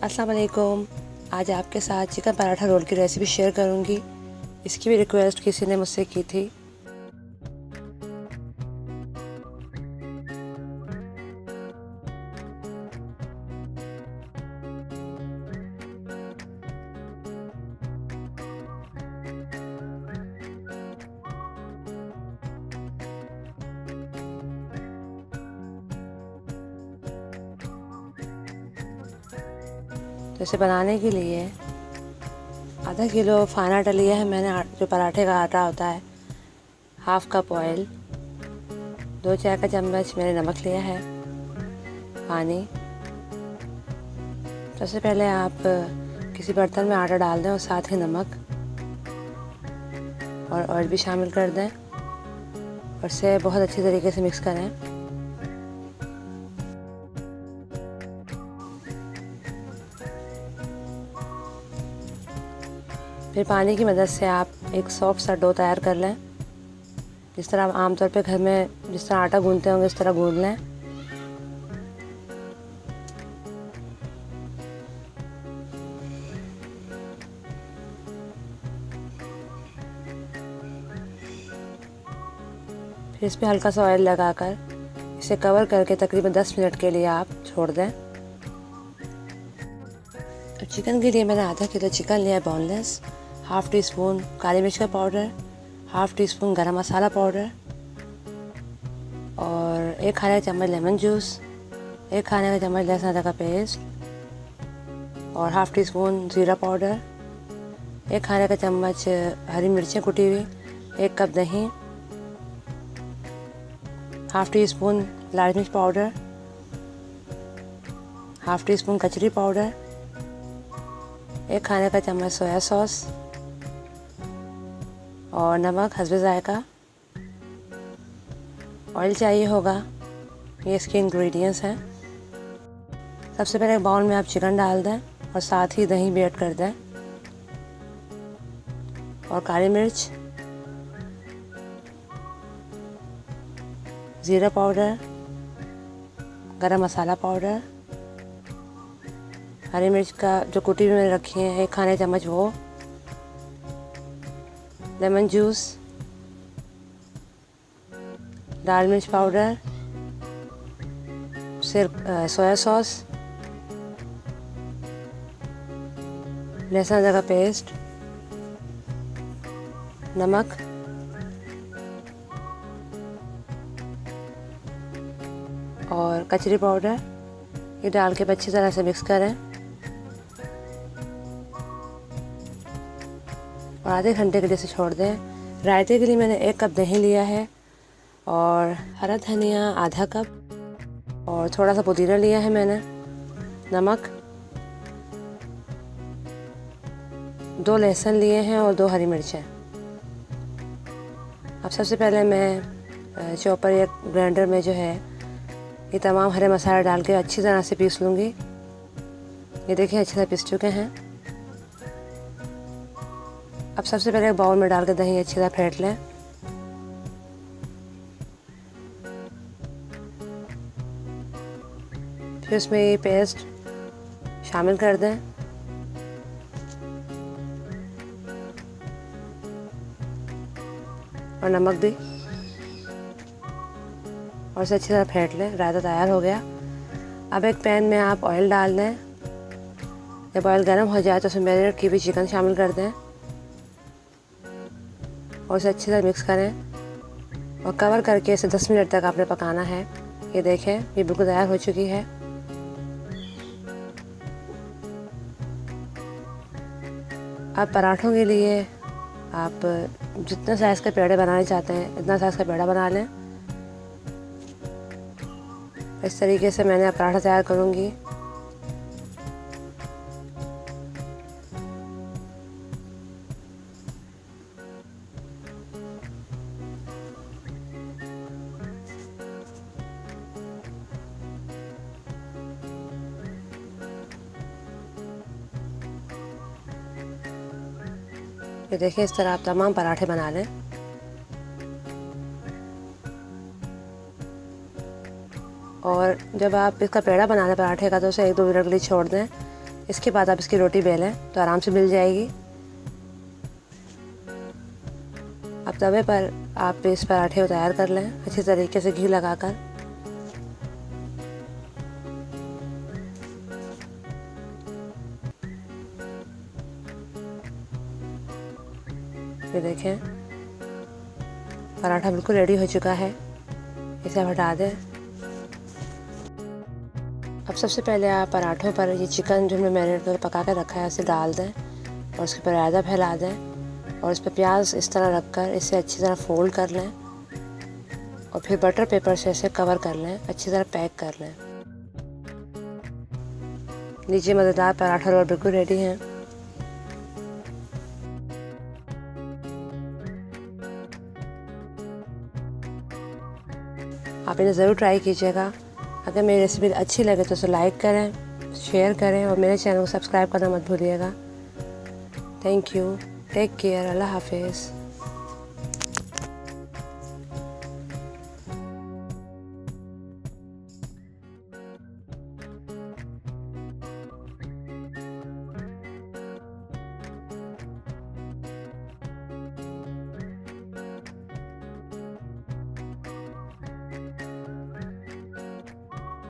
अस्सलाम वालेकुम। आज आपके साथ चिकन पराठा रोल की रेसिपी शेयर करूंगी। इसकी भी रिक्वेस्ट किसी ने मुझसे की थी। तो इसे बनाने के लिए आधा किलो फाना आटा लिया है मैंने, जो पराठे का आटा होता है। हाफ कप ऑयल, 2 चाय का चम्मच मैंने नमक लिया है, पानी। सबसे पहले आप किसी बर्तन में आटा डाल दें और साथ ही नमक और ऑयल भी शामिल कर दें और इसे बहुत अच्छी तरीके से मिक्स करें। फिर पानी की मदद से आप एक सॉफ्ट सा डो तैयार कर लें। जिस तरह आप आमतौर पे घर में जिस तरह आटा गूंथते होंगे उस तरह गूंथ लें। फिर इस पर हल्का सा ऑयल लगाकर इसे कवर करके तकरीबन 10 मिनट के लिए आप छोड़ दें। तो चिकन के लिए मैंने आधा किलो चिकन लिया है बोनलेस। हाफ़ टी स्पून काली मिर्च का पाउडर, हाफ़ टी स्पून गरम मसाला पाउडर और 1 खाने का चम्मच लेमन जूस, 1 खाने का चम्मच लहसुन अदरक का पेस्ट और हाफ़ टी स्पून ज़ीरा पाउडर, 1 खाने का चम्मच हरी मिर्चें कुटी हुई, 1 कप दही, हाफ़ टी स्पून लाल मिर्च पाउडर, हाफ़ टी स्पून कचरी पाउडर, 1 खाने का चम्मच सोया सॉस और नमक हस्बे ज़ायका। ऑयल चाहिए होगा, ये इसके इंग्रेडिएंट्स हैं। सबसे पहले एक बाउल में आप चिकन डाल दें और साथ ही दही भी ऐड कर दें और काली मिर्च, ज़ीरा पाउडर, गरम मसाला पाउडर, हरी मिर्च का जो कुटी हुई मैंने रखी है 1 खाने चम्मच वो, लेमन जूस, लाल मिर्च पाउडर, सिर्फ सोया सॉस, लहसुन अदरक का पेस्ट, नमक और कचरी पाउडर, ये डाल के अच्छी तरह से मिक्स करें और आधे घंटे के लिए इसे छोड़ दें। रायते के लिए मैंने 1 कप दही लिया है और हरा धनिया आधा कप और थोड़ा सा पुदीना लिया है मैंने, नमक, 2 लहसुन लिए हैं और 2 हरी मिर्चें। अब सबसे पहले मैं चॉपर या ग्राइंडर में जो है ये तमाम हरे मसाले डाल के अच्छी तरह से पीस लूँगी। ये देखिए अच्छी तरह पीस चुके हैं। अब सबसे पहले एक बाउल में डाल के दही अच्छी तरह फेंट लें। फिर उसमें ये पेस्ट शामिल कर दें और नमक भी, और इसे अच्छी तरह फेंट लें। रायता तैयार हो गया। अब एक पैन में आप ऑयल डाल दें। जब ऑयल गर्म हो जाए तो उसमें मैरिनेट की हुई चिकन शामिल कर दें और इसे अच्छी तरह मिक्स करें और कवर करके इसे 10 मिनट तक आपने पकाना है। ये देखें ये बिल्कुल तैयार हो चुकी है। अब पराठों के लिए आप जितना साइज़ का पेड़े बनाना चाहते हैं इतना साइज़ का पेड़ा बना लें। इस तरीके से मैंने पराठा तैयार करूँगी। ये देखिए इस तरह आप तमाम पराठे बना लें। और जब आप इसका पेड़ा बना लें पराठे का तो उसे 1-2 मिनट के लिए छोड़ दें। इसके बाद आप इसकी रोटी बेलें तो आराम से मिल जाएगी। अब तवे पर आप इस पराठे को तैयार कर लें अच्छी तरीके से घी लगाकर। ये देखें पराठा बिल्कुल रेडी हो चुका है। इसे आप हटा दें। अब सबसे पहले आप पराठों पर ये चिकन जो हमने मैरिनेट करके पका कर रखा है उसे डाल दें और उसके ऊपर रायता फैला दें और इस पर प्याज इस तरह रखकर इसे अच्छी तरह फोल्ड कर लें और फिर बटर पेपर से इसे कवर कर लें, अच्छी तरह पैक कर लें। लीजिए मज़ेदार पराठा रोल बिल्कुल रेडी हैं। आप इन्हें ज़रूर ट्राई कीजिएगा। अगर मेरी रेसिपी अच्छी लगे तो उसे लाइक करें, शेयर करें और मेरे चैनल को सब्सक्राइब करना मत भूलिएगा। Thank you. Take care. अल्लाह हाफिज़।